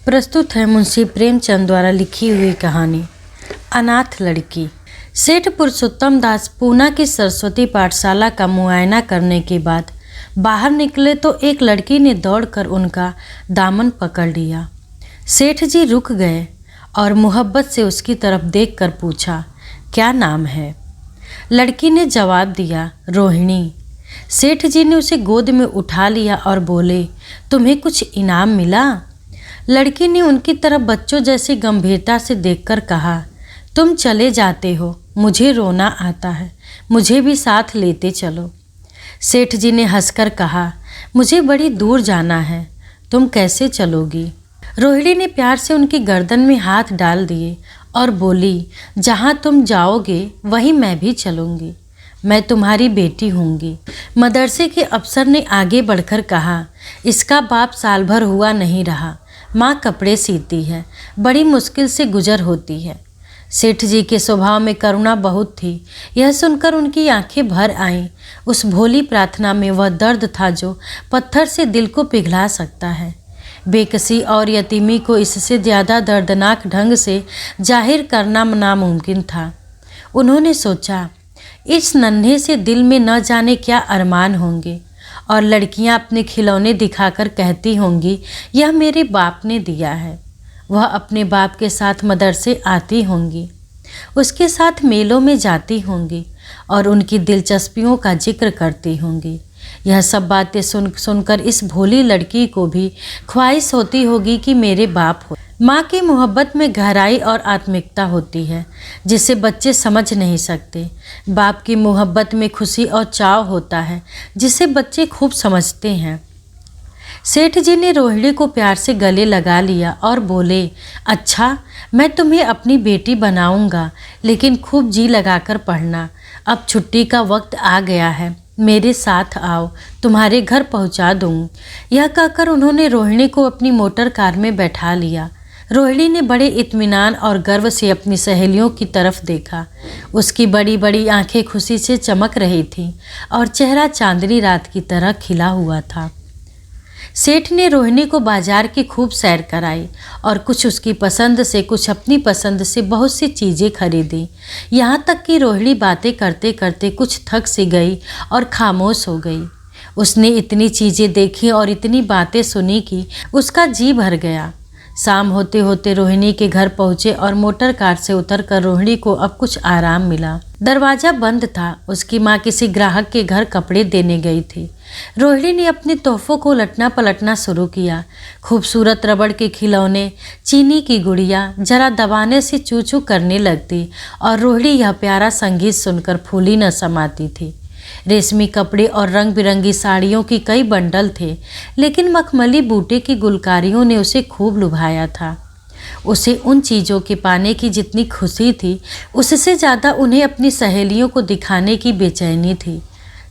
प्रस्तुत है मुंशी प्रेमचंद द्वारा लिखी हुई कहानी अनाथ लड़की। सेठ पुरुषोत्तम दास पूना की सरस्वती पाठशाला का मुआयना करने के बाद बाहर निकले तो एक लड़की ने दौड़कर उनका दामन पकड़ लिया। सेठ जी रुक गए और मुहब्बत से उसकी तरफ देखकर पूछा, क्या नाम है? लड़की ने जवाब दिया, रोहिणी। सेठ जी ने उसे गोद में उठा लिया और बोले, तुम्हें कुछ इनाम मिला? लड़की ने उनकी तरफ बच्चों जैसी गंभीरता से देखकर कहा, तुम चले जाते हो, मुझे रोना आता है, मुझे भी साथ लेते चलो। सेठ जी ने हंसकर कहा, मुझे बड़ी दूर जाना है, तुम कैसे चलोगी? रोहिणी ने प्यार से उनकी गर्दन में हाथ डाल दिए और बोली, जहाँ तुम जाओगे वहीं मैं भी चलूँगी, मैं तुम्हारी बेटी होंगी। मदरसे के अफसर ने आगे बढ़कर कहा, इसका बाप साल भर हुआ नहीं रहा, माँ कपड़े सीती है, बड़ी मुश्किल से गुजर होती है। सेठ जी के स्वभाव में करुणा बहुत थी। यह सुनकर उनकी आंखें भर आईं। उस भोली प्रार्थना में वह दर्द था जो पत्थर से दिल को पिघला सकता है। बेकसी और यतीमी को इससे ज़्यादा दर्दनाक ढंग से जाहिर करना नामुमकिन था। उन्होंने सोचा, इस नन्हे से दिल में न जाने क्या अरमान होंगे और लड़कियां अपने खिलौने दिखाकर कहती होंगी, यह मेरे बाप ने दिया है। वह अपने बाप के साथ मदरसे आती होंगी, उसके साथ मेलों में जाती होंगी और उनकी दिलचस्पियों का जिक्र करती होंगी। यह सब बातें सुनकर इस भोली लड़की को भी ख्वाहिश होती होगी कि मेरे बाप हो। माँ की मोहब्बत में गहराई और आत्मिकता होती है जिसे बच्चे समझ नहीं सकते। बाप की मोहब्बत में खुशी और चाव होता है जिसे बच्चे खूब समझते हैं। सेठ जी ने रोहिणी को प्यार से गले लगा लिया और बोले, अच्छा, मैं तुम्हें अपनी बेटी बनाऊंगा, लेकिन खूब जी लगाकर पढ़ना। अब छुट्टी का वक्त आ गया है, मेरे साथ आओ, तुम्हारे घर पहुंचा दूँ। यह कहकर उन्होंने रोहिणी को अपनी मोटर कार में बैठा लिया। रोहिणी ने बड़े इत्मीनान और गर्व से अपनी सहेलियों की तरफ देखा। उसकी बड़ी बड़ी आंखें खुशी से चमक रही थीं और चेहरा चांदनी रात की तरह खिला हुआ था। सेठ ने रोहिणी को बाजार की खूब सैर कराई और कुछ उसकी पसंद से कुछ अपनी पसंद से बहुत सी चीज़ें खरीदी। यहाँ तक कि रोहिणी बातें करते करते कुछ थक सी गई और खामोश हो गई। उसने इतनी चीज़ें देखी और इतनी बातें सुनी कि उसका जी भर गया। शाम होते होते रोहिणी के घर पहुँचे और मोटर कार से उतरकर रोहिणी को अब कुछ आराम मिला। दरवाज़ा बंद था। उसकी माँ किसी ग्राहक के घर कपड़े देने गई थी। रोहिणी ने अपने तोहफों को लटना पलटना शुरू किया। खूबसूरत रबड़ के खिलौने, चीनी की गुड़िया जरा दबाने से चू चू करने लगती और रोहिणी यह प्यारा संगीत सुनकर फूली न समाती थी। रेशमी कपड़े और रंग बिरंगी साड़ियों की कई बंडल थे, लेकिन मखमली बूटे की गुलकारियों ने उसे खूब लुभाया था। उसे उन चीज़ों के पाने की जितनी खुशी थी, उससे ज़्यादा उन्हें अपनी सहेलियों को दिखाने की बेचैनी थी।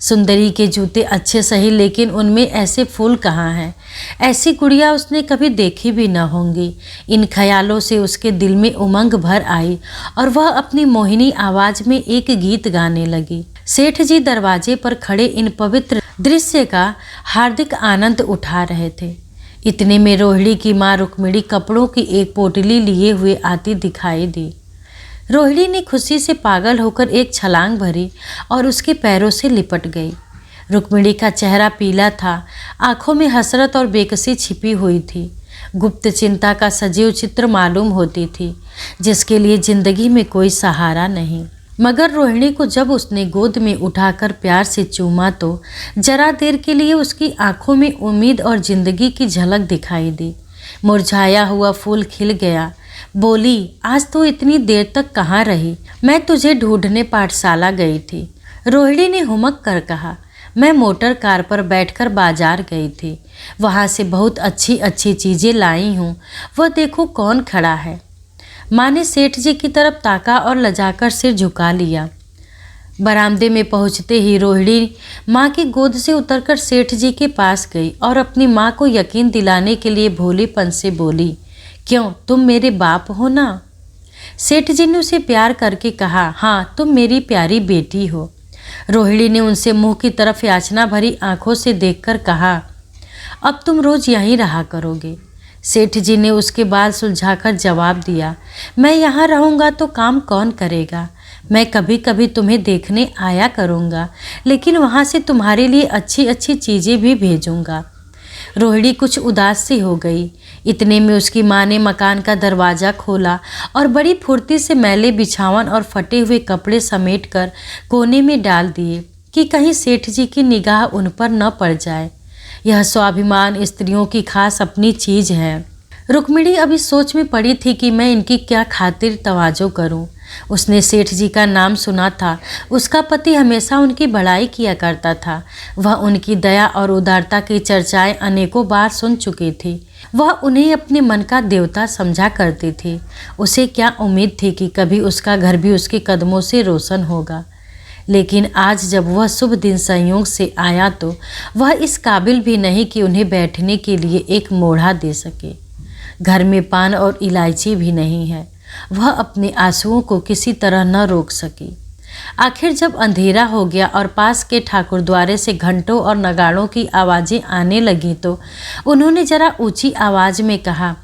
सुंदरी के जूते अच्छे सही, लेकिन उनमें ऐसे फूल कहाँ हैं? ऐसी गुड़िया उसने कभी देखी भी न होंगी। इन ख्यालों से उसके दिल में उमंग भर आई और वह अपनी मोहिनी आवाज़ में एक गीत गाने लगी। सेठ जी दरवाजे पर खड़े इन पवित्र दृश्य का हार्दिक आनंद उठा रहे थे। इतने में रोहिणी की माँ रुक्मिणी कपड़ों की एक पोटली लिए हुए आती दिखाई दी। रोहिणी ने खुशी से पागल होकर एक छलांग भरी और उसके पैरों से लिपट गई। रुक्मिणी का चेहरा पीला था, आंखों में हसरत और बेकसी छिपी हुई थी। गुप्त चिंता का सजीव चित्र मालूम होती थी, जिसके लिए जिंदगी में कोई सहारा नहीं। मगर रोहिणी को जब उसने गोद में उठाकर प्यार से चूमा तो जरा देर के लिए उसकी आंखों में उम्मीद और जिंदगी की झलक दिखाई दी। मुरझाया हुआ फूल खिल गया। बोली, आज तो इतनी देर तक कहाँ रही? मैं तुझे ढूंढने पाठशाला गई थी। रोहिणी ने हुमक कर कहा, मैं मोटर कार पर बैठकर बाजार गई थी, वहाँ से बहुत अच्छी अच्छी चीज़ें लाई हूँ। वह देखो कौन खड़ा है। माँ ने सेठ जी की तरफ ताका और लजाकर सिर झुका लिया। बरामदे में पहुँचते ही रोहिणी माँ की गोद से उतरकर सेठ जी के पास गई और अपनी माँ को यकीन दिलाने के लिए भोलेपन से बोली, क्यों, तुम मेरे बाप हो ना? सेठ जी ने उसे प्यार करके कहा, हाँ, तुम मेरी प्यारी बेटी हो। रोहिणी ने उनसे मुंह की तरफ याचना भरी आंखों से देखकर कहा, अब तुम रोज यहीं रहा करोगे। सेठ जी ने उसके बाल सुलझाकर जवाब दिया, मैं यहाँ रहूँगा तो काम कौन करेगा? मैं कभी कभी तुम्हें देखने आया करूँगा, लेकिन वहाँ से तुम्हारे लिए अच्छी अच्छी चीज़ें भी भेजूँगा। रोहिणी कुछ उदास सी हो गई। इतने में उसकी माँ ने मकान का दरवाज़ा खोला और बड़ी फुर्ती से मैले बिछावन और फटे हुए कपड़े समेटकर कोने में डाल दिए कि कहीं सेठ जी की निगाह उन पर न पड़ जाए। यह स्वाभिमान स्त्रियों की खास अपनी चीज़ है। रुक्मिणी अभी सोच में पड़ी थी कि मैं इनकी क्या खातिर तवाजो करूं। उसने सेठ जी का नाम सुना था। उसका पति हमेशा उनकी बड़ाई किया करता था। वह उनकी दया और उदारता की चर्चाएं अनेकों बार सुन चुकी थी। वह उन्हें अपने मन का देवता समझा करती थी। उसे क्या उम्मीद थी कि कभी उसका घर भी उसके कदमों से रोशन होगा। लेकिन आज जब वह शुभ दिन संयोग से आया तो वह इस काबिल भी नहीं कि उन्हें बैठने के लिए एक मोढ़ा दे सके। घर में पान और इलायची भी नहीं है। वह अपने आंसुओं को किसी तरह न रोक सकी। आखिर जब अंधेरा हो गया और पास के ठाकुर द्वारे से घंटों और नगाड़ों की आवाज़ें आने लगी तो उन्होंने जरा ऊंची आवाज़ में कहा,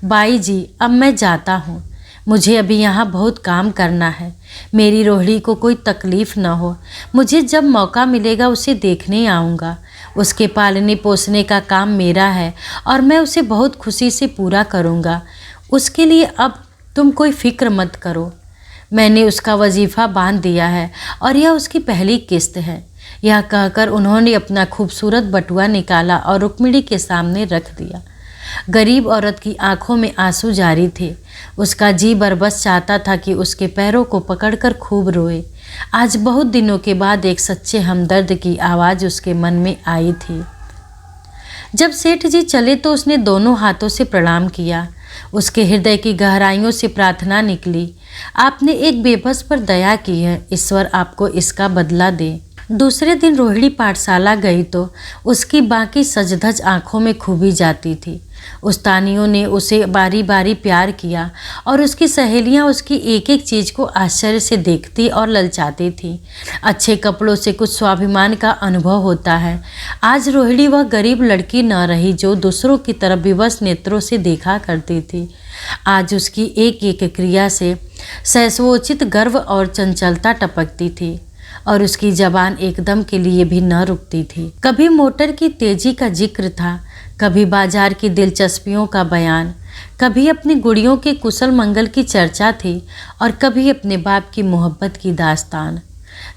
बाई जी, अब मैं जाता हूँ। मुझे अभी यहाँ बहुत काम करना है। मेरी रोहिणी को कोई तकलीफ़ न हो। मुझे जब मौका मिलेगा उसे देखने आऊँगा। उसके पालने पोसने का काम मेरा है और मैं उसे बहुत खुशी से पूरा करूँगा। उसके लिए अब तुम कोई फ़िक्र मत करो। मैंने उसका वजीफ़ा बांध दिया है और यह उसकी पहली किस्त है। यह कहकर उन्होंने अपना खूबसूरत बटुआ निकाला और रुक्मिणी के सामने रख दिया। गरीब औरत की आंखों में आंसू जारी थे। उसका जी बरबस चाहता था कि उसके पैरों को पकड़कर खूब रोए। आज बहुत दिनों के बाद एक सच्चे हमदर्द की आवाज़ उसके मन में आई थी। जब सेठ जी चले तो उसने दोनों हाथों से प्रणाम किया। उसके हृदय की गहराइयों से प्रार्थना निकली, आपने एक बेबस पर दया की है, ईश्वर आपको इसका बदला दे। दूसरे दिन रोहिणी पाठशाला गई तो उसकी बाकी सजधज आंखों में खूबी जाती थी। उस्तानियों ने उसे बारी बारी प्यार किया और उसकी सहेलियां उसकी एक एक चीज़ को आश्चर्य से देखती और ललचाती थी। अच्छे कपड़ों से कुछ स्वाभिमान का अनुभव होता है। आज रोहिणी वह गरीब लड़की न रही जो दूसरों की तरफ विवश नेत्रों से देखा करती थी। आज उसकी एक एक क्रिया से सहसोचित गर्व और चंचलता टपकती थी और उसकी जबान एकदम के लिए भी न रुकती थी। कभी मोटर की तेजी का जिक्र था, कभी बाजार की दिलचस्पियों का बयान, कभी अपनी गुड़ियों के कुशल मंगल की चर्चा थी और कभी अपने बाप की मोहब्बत की दास्तान।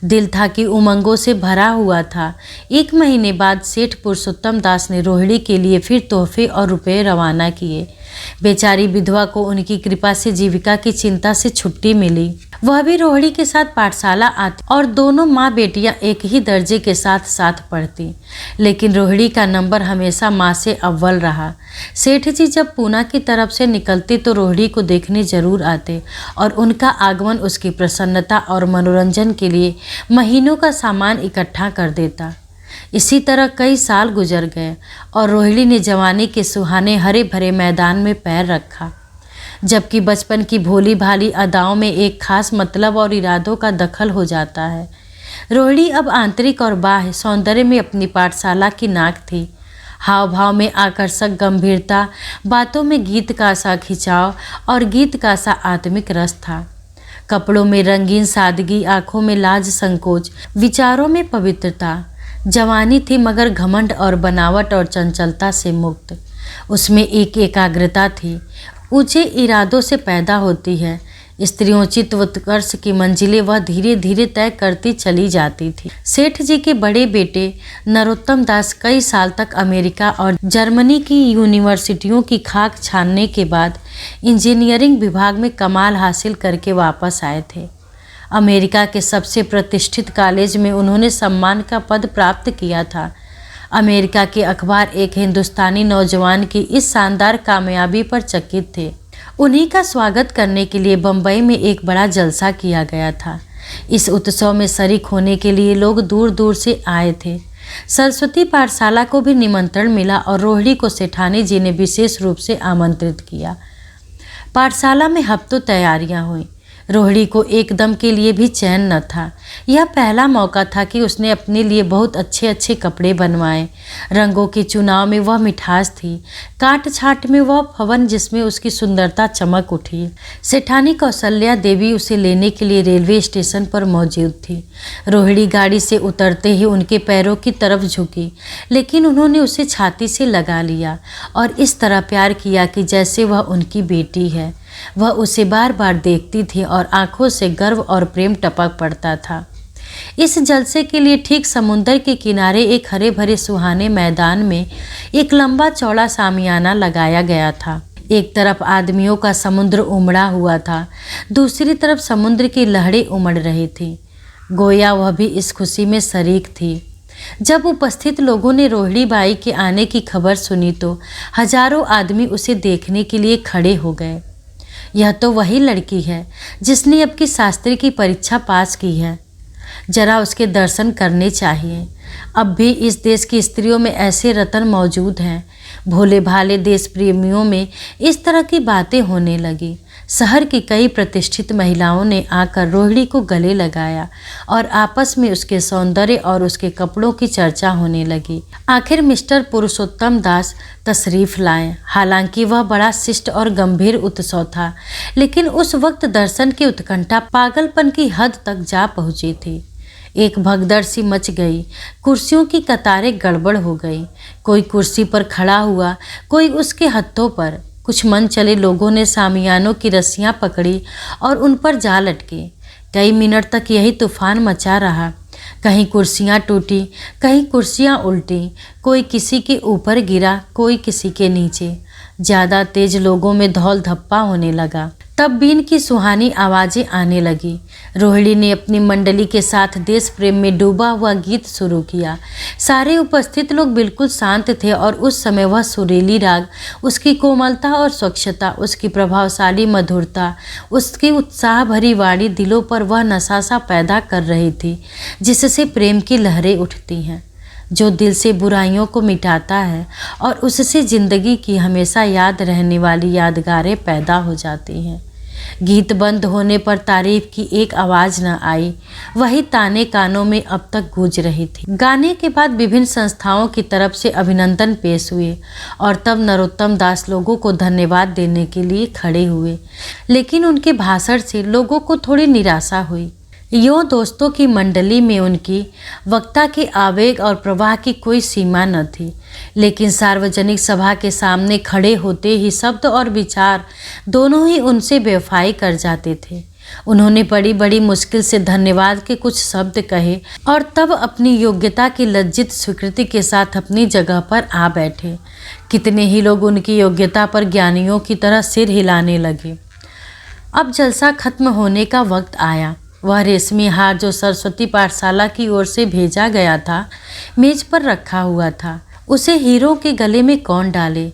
दिल था कि उमंगों से भरा हुआ था। 1 महीने बाद सेठ पुरुषोत्तम दास ने रोहिणी के लिए फिर तोहफे और रुपए रवाना किए। बेचारी विधवा को उनकी कृपा से जीविका की चिंता से छुट्टी मिली। वह भी रोहिणी के साथ पाठशाला आती और दोनों माँ बेटियां एक ही दर्जे के साथ साथ पढ़ती। लेकिन रोहिणी का नंबर हमेशा माँ से अव्वल रहा। सेठ जी जब पूना की तरफ से निकलते तो रोहिणी को देखने जरूर आते और उनका आगमन उसकी प्रसन्नता और मनोरंजन के लिए महीनों का सामान इकट्ठा कर देता। इसी तरह कई साल गुजर गए और रोहिणी ने जवानी के सुहाने हरे भरे मैदान में पैर रखा, जबकि बचपन की भोली भाली अदाओं में एक खास मतलब और इरादों का दखल हो जाता है। रोहिणी अब आंतरिक और बाह्य सौंदर्य में अपनी पाठशाला की नाक थी। हाव भाव में आकर्षक गंभीरता, बातों में गीत का सा खिंचाव और गीत का सा आत्मिक रस था। कपड़ों में रंगीन सादगी, आंखों में लाज संकोच, विचारों में पवित्रता। जवानी थी मगर घमंड और बनावट और चंचलता से मुक्त। उसमें एक एकाग्रता थी, ऊंचे इरादों से पैदा होती है। स्त्रियोचित उत्कर्ष की मंजिलें वह धीरे धीरे तय करती चली जाती थी। सेठ जी के बड़े बेटे नरोत्तम दास कई साल तक अमेरिका और जर्मनी की यूनिवर्सिटियों की खाक छानने के बाद इंजीनियरिंग विभाग में कमाल हासिल करके वापस आए थे। अमेरिका के सबसे प्रतिष्ठित कॉलेज में उन्होंने सम्मान का पद प्राप्त किया था। अमेरिका के अखबार एक हिंदुस्तानी नौजवान की इस शानदार कामयाबी पर चकित थे। उन्हीं का स्वागत करने के लिए बम्बई में एक बड़ा जलसा किया गया था। इस उत्सव में शरीक होने के लिए लोग दूर दूर से आए थे। सरस्वती पाठशाला को भी निमंत्रण मिला और रोहिणी को सेठानी जी ने विशेष रूप से आमंत्रित किया। पाठशाला में हफ्तों तैयारियां हुई। रोहिणी को एकदम के लिए भी चैन न था। यह पहला मौका था कि उसने अपने लिए बहुत अच्छे अच्छे कपड़े बनवाए। रंगों के चुनाव में वह मिठास थी, काट छाट में वह फवन जिसमें उसकी सुंदरता चमक उठी। सेठानी कौशल्या देवी उसे लेने के लिए रेलवे स्टेशन पर मौजूद थी। रोहिणी गाड़ी से उतरते ही उनके पैरों की तरफ झुकी, लेकिन उन्होंने उसे छाती से लगा लिया और इस तरह प्यार किया कि जैसे वह उनकी बेटी है। वह उसे बार बार देखती थी और आंखों से गर्व और प्रेम टपक पड़ता था। इस जलसे के लिए ठीक समुंदर के किनारे एक हरे भरे सुहाने मैदान में एक लंबा चौड़ा सामियाना लगाया गया था। एक तरफ आदमियों का समुद्र उमड़ा हुआ था, दूसरी तरफ समुद्र की लहरें उमड़ रही थी। गोया वह भी इस खुशी में शरीक थी। जब उपस्थित लोगों ने रोहिणी बाई के आने की खबर सुनी तो हजारों आदमी उसे देखने के लिए खड़े हो गए। यह तो वही लड़की है जिसने अब की शास्त्री की परीक्षा पास की है, जरा उसके दर्शन करने चाहिए। अब भी इस देश की स्त्रियों में ऐसे रत्न मौजूद हैं। भोले भाले देश प्रेमियों में इस तरह की बातें होने लगी। शहर की कई प्रतिष्ठित महिलाओं ने आकर रोहिणी को गले लगाया और आपस में उसके सौंदर्य और उसके कपड़ों की चर्चा होने लगी। आखिर मिस्टर पुरुषोत्तम दास तशरीफ लाए। हालांकि वह बड़ा शिष्ट और गंभीर उत्सव था, लेकिन उस वक्त दर्शन की उत्कंठा पागलपन की हद तक जा पहुंची थी। एक भगदड़ सी मच गई। कुर्सियों की कतारें गड़बड़ हो गई। कोई कुर्सी पर खड़ा हुआ, कोई उसके हत्थों पर। कुछ मन चले लोगों ने सामियानों की रस्सियां पकड़ी और उन पर जा लटके। कई मिनट तक यही तूफान मचा रहा। कहीं कुर्सियां टूटी, कहीं कुर्सियां उल्टी, कोई किसी के ऊपर गिरा, कोई किसी के नीचे। ज़्यादा तेज लोगों में धौल धप्पा होने लगा। तब बीन की सुहानी आवाज़ें आने लगी। रोहिणी ने अपनी मंडली के साथ देश प्रेम में डूबा हुआ गीत शुरू किया। सारे उपस्थित लोग बिल्कुल शांत थे और उस समय वह सुरीली राग, उसकी कोमलता और स्वच्छता, उसकी प्रभावशाली मधुरता, उसकी उत्साह भरी वाणी दिलों पर वह नशा सा पैदा कर रही थी जिससे प्रेम की लहरें उठती हैं, जो दिल से बुराइयों को मिटाता है और उससे ज़िंदगी की हमेशा याद रहने वाली यादगारें पैदा हो जाती हैं। गीत बंद होने पर तारीफ की एक आवाज़ न आई। वही ताने कानों में अब तक गूंज रही थी। गाने के बाद विभिन्न संस्थाओं की तरफ से अभिनंदन पेश हुए और तब नरोत्तम दास लोगों को धन्यवाद देने के लिए खड़े हुए, लेकिन उनके भाषण से लोगों को थोड़ी निराशा हुई। यों दोस्तों की मंडली में उनकी वक्ता के आवेग और प्रवाह की कोई सीमा न थी, लेकिन सार्वजनिक सभा के सामने खड़े होते ही शब्द और विचार दोनों ही उनसे बेवफाई कर जाते थे। उन्होंने बड़ी बड़ी मुश्किल से धन्यवाद के कुछ शब्द कहे और तब अपनी योग्यता की लज्जित स्वीकृति के साथ अपनी जगह पर आ बैठे। कितने ही लोग उनकी योग्यता पर ज्ञानियों की तरह सिर हिलाने लगे। अब जलसा खत्म होने का वक्त आया। वह रेशमी हार जो सरस्वती पाठशाला की ओर से भेजा गया था, मेज पर रखा हुआ था। उसे हीरो के गले में कौन डाले?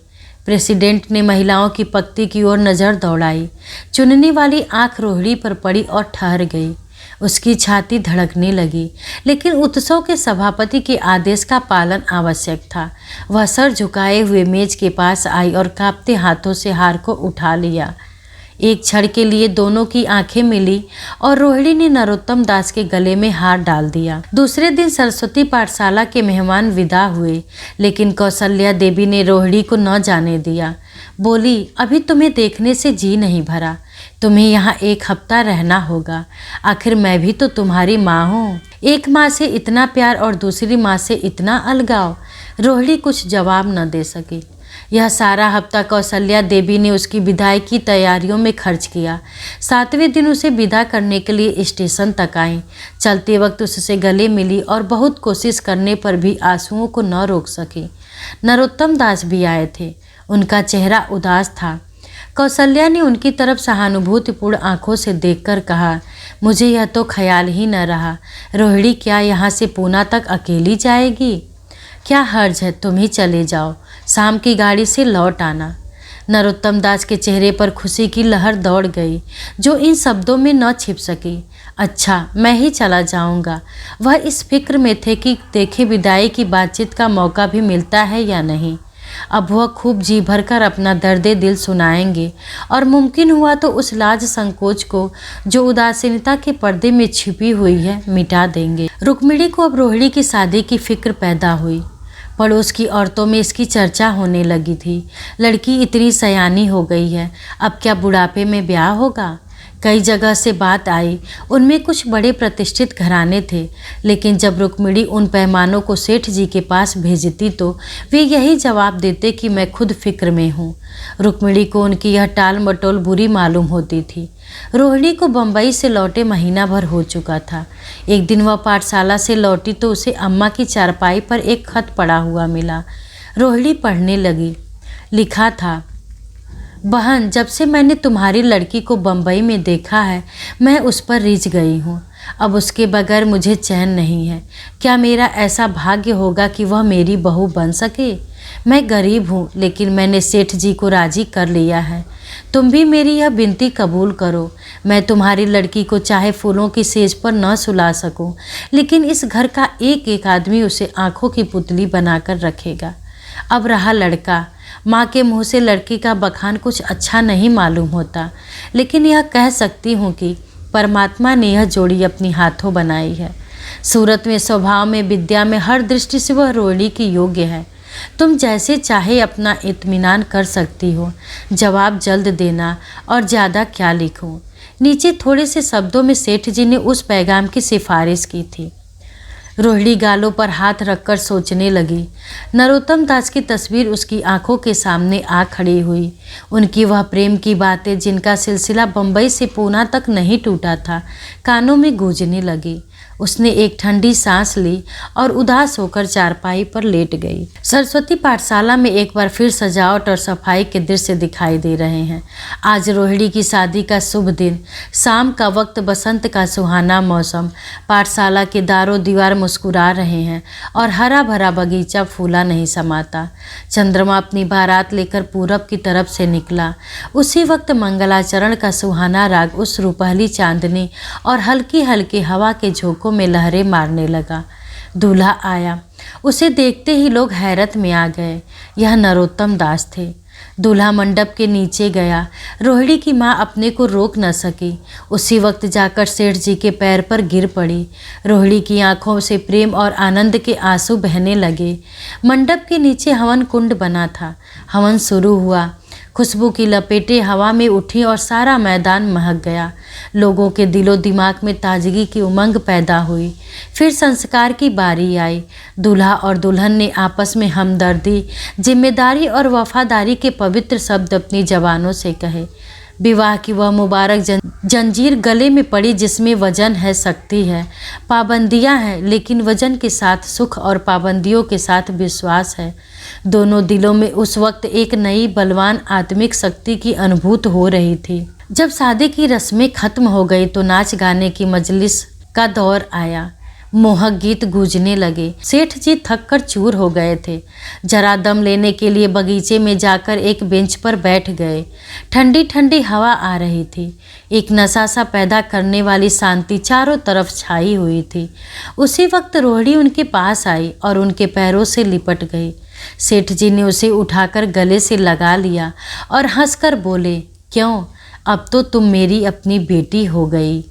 प्रेसिडेंट ने महिलाओं की पंक्ति की ओर नज़र दौड़ाई। चुनने वाली आंख रोहिणी पर पड़ी और ठहर गई। उसकी छाती धड़कने लगी, लेकिन उत्सव के सभापति के आदेश का पालन आवश्यक था। वह सर झुकाए हुए मेज के पास आई और कांपते हाथों से हार को उठा लिया। एक क्षण के लिए दोनों की आंखें मिली और रोहिणी ने नरोत्तम दास के गले में हार डाल दिया। दूसरे दिन सरस्वती पाठशाला के मेहमान विदा हुए, लेकिन कौशल्या देवी ने रोहिणी को न जाने दिया। बोली, अभी तुम्हें देखने से जी नहीं भरा, तुम्हें यहाँ एक हफ्ता रहना होगा। आखिर मैं भी तो तुम्हारी माँ हूँ। एक माँ से इतना प्यार और दूसरी माँ से इतना अलगाव। रोहिणी कुछ जवाब न दे सकी। यह सारा हफ्ता कौशल्या देवी ने उसकी विदाई की तैयारियों में खर्च किया। 7वें दिन उसे विदा करने के लिए स्टेशन तक आई। चलते वक्त उससे गले मिली और बहुत कोशिश करने पर भी आंसुओं को न रोक सकी। नरोत्तम दास भी आए थे। उनका चेहरा उदास था। कौशल्या ने उनकी तरफ सहानुभूतिपूर्ण आंखों से देखकर कहा, मुझे यह तो ख्याल ही न रहा, रोहिणी क्या यहाँ से पूना तक अकेली जाएगी? क्या हर्ज है, तुम ही चले जाओ, शाम की गाड़ी से लौट आना। नरोत्तम दास के चेहरे पर खुशी की लहर दौड़ गई, जो इन शब्दों में न छिप सकी। अच्छा, मैं ही चला जाऊंगा। वह इस फिक्र में थे कि देखे विदाई की बातचीत का मौका भी मिलता है या नहीं। अब वह खूब जी भरकर अपना दर्द दिल सुनाएंगे और मुमकिन हुआ तो उस लाज संकोच को जो उदासीनता के पर्दे में छिपी हुई है मिटा देंगे। रुक्मिणी को अब रोहिणी की शादी की फिक्र पैदा हुई। पड़ोस की औरतों में इसकी चर्चा होने लगी थी। लड़की इतनी सयानी हो गई है, अब क्या बुढ़ापे में ब्याह होगा? कई जगह से बात आई। उनमें कुछ बड़े प्रतिष्ठित घराने थे, लेकिन जब रुक्मिणी उन पैमानों को सेठ जी के पास भेजती तो वे यही जवाब देते कि मैं खुद फिक्र में हूँ। रुक्मिणी को उनकी यह टाल मटोल बुरी मालूम होती थी। रोहिणी को बम्बई से लौटे महीना भर हो चुका था। एक दिन वह पाठशाला से लौटी तो उसे अम्मा की चारपाई पर एक खत पड़ा हुआ मिला। रोहिणी पढ़ने लगी। लिखा था, बहन, जब से मैंने तुम्हारी लड़की को बम्बई में देखा है मैं उस पर रिझ गई हूँ। अब उसके बगैर मुझे चैन नहीं है। क्या मेरा ऐसा भाग्य होगा कि वह मेरी बहू बन सके? मैं गरीब हूँ, लेकिन मैंने सेठ जी को राजी कर लिया है। तुम भी मेरी यह विनती कबूल करो। मैं तुम्हारी लड़की को चाहे फूलों की सेज पर न सुला सकूं, लेकिन इस घर का एक एक आदमी उसे आंखों की पुतली बनाकर रखेगा। अब रहा लड़का, माँ के मुँह से लड़की का बखान कुछ अच्छा नहीं मालूम होता, लेकिन यह कह सकती हूँ कि परमात्मा ने यह जोड़ी अपनी हाथों बनाई है। सूरत में, स्वभाव में, विद्या में, हर दृष्टि से वह रोहिणी की योग्य है। तुम जैसे चाहे अपना इत्मीनान कर सकती हो। जवाब जल्द देना, और ज़्यादा क्या लिखूं। नीचे थोड़े से शब्दों में सेठ जी ने उस पैगाम की सिफारिश की थी। रोहिणी गालों पर हाथ रखकर सोचने लगी। नरोत्तम दास की तस्वीर उसकी आंखों के सामने आ खड़ी हुई। उनकी वह प्रेम की बातें जिनका सिलसिला बम्बई से पूना तक नहीं टूटा था, कानों में गूंजने लगी। उसने एक ठंडी सांस ली और उदास होकर चारपाई पर लेट गई। सरस्वती पाठशाला में एक बार फिर सजावट और सफाई के दृश्य दिखाई दे रहे हैं। आज रोहिणी की शादी का शुभ दिन, शाम का वक्त, बसंत का सुहाना मौसम। पाठशाला के दारों दीवार मुस्कुरा रहे हैं और हरा भरा बगीचा फूला नहीं समाता। चंद्रमा अपनी बारात लेकर पूरब की तरफ से निकला। उसी वक्त मंगलाचरण का सुहाना राग उस रुपहली चांदनी और हल्की हल्की हवा के झोंकों में लहरें मारने लगा। दूल्हा आया। उसे देखते ही लोग हैरत में आ गए। यह नरोत्तम दास थे। दूल्हा मंडप के नीचे गया। रोहिणी की माँ अपने को रोक न सकी। उसी वक्त जाकर सेठ जी के पैर पर गिर पड़ी। रोहिणी की आंखों से प्रेम और आनंद के आंसू बहने लगे। मंडप के नीचे हवन कुंड बना था। हवन शुरू हुआ। खुशबू की लपेटें हवा में उठी और सारा मैदान महक गया। लोगों के दिलो दिमाग में ताजगी की उमंग पैदा हुई। फिर संस्कार की बारी आई। दूल्हा और दुल्हन ने आपस में हमदर्दी, जिम्मेदारी और वफादारी के पवित्र शब्द अपनी जबानों से कहे। विवाह की वह मुबारक जंजीर गले में पड़ी जिसमें वजन है, शक्ति है, पाबंदियां हैं, लेकिन वजन के साथ सुख और पाबंदियों के साथ विश्वास है। दोनों दिलों में उस वक्त एक नई बलवान आत्मिक शक्ति की अनुभूति हो रही थी। जब शादी की रस्में खत्म हो गई तो नाच गाने की मजलिस का दौर आया। मोहक गीत गूंजने लगे। सेठ जी थक कर चूर हो गए थे। जरा दम लेने के लिए बगीचे में जाकर एक बेंच पर बैठ गए। ठंडी ठंडी हवा आ रही थी। एक नशा सा पैदा करने वाली शांति चारों तरफ छाई हुई थी। उसी वक्त रोहिणी उनके पास आई और उनके पैरों से लिपट गई। सेठ जी ने उसे उठाकर गले से लगा लिया और हंसकर बोले, क्यों, अब तो तुम मेरी अपनी बेटी हो गई।